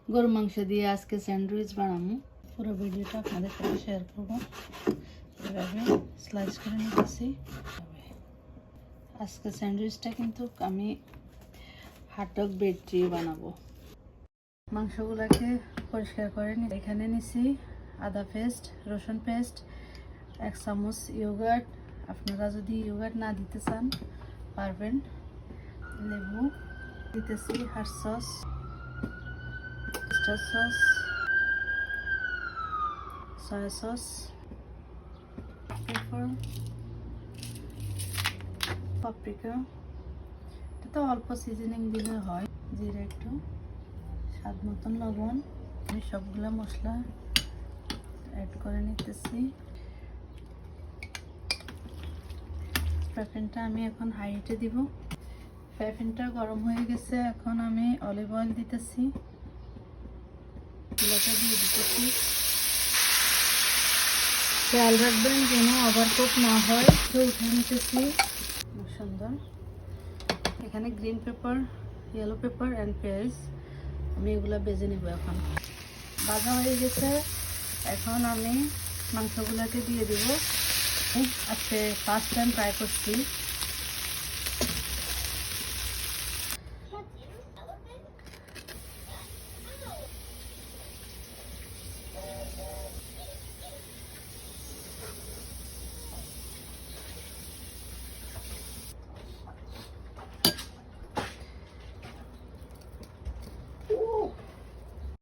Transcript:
গরু মাংস দিয়ে আজকে স্যান্ডউইচ বানাবো। পুরো ভিডিওটা আপনাদের সাথে শেয়ার করবো। এভাবে স্লাইস করে নিতেছি। আজকে স্যান্ডউইচটা কিন্তু আমি হটডগ ব্রেড দিয়ে বানাবো। মাংসগুলোকে পরিষ্কার করে নিই। এখানে নিছি আদা পেস্ট, রসুন পেস্ট, 1 চামচ ইয়োগার্ট। আপনারা যদি ইয়োগার্ট না দিতে চান পারবেন। লেবু দিতেছি, hot sauce, star sauce, soya sauce, paper, paprika. এটা অল্প সিজনিং দিলে হয়। জিরা একটু, স্বাদ মতন লবণ। আমি সবগুলো মশলা অ্যাড করে নিতেছি। ফ্রাই প্যানটা আমি এখন হাই হিটে দিব। ফ্রাই প্যানটা গরম হয়ে গেছে। এখন আমি অলিভ অয়েল দিতেছি, এগুলোকে দিয়ে দিতেছি। খেয়াল রাখবেন যেন ওভারকুক না হয়। উঠে নিতেছি। খুব সুন্দর। এখানে green paper, yellow paper and পেঁয়াজ। আমি এগুলো ভেজে নেব। এখন ভাজা হয়ে গেছে। এখন আমি মাংসগুলোকে দিয়ে দেব। আজকে ফার্স্ট টাইম ট্রাই করছি।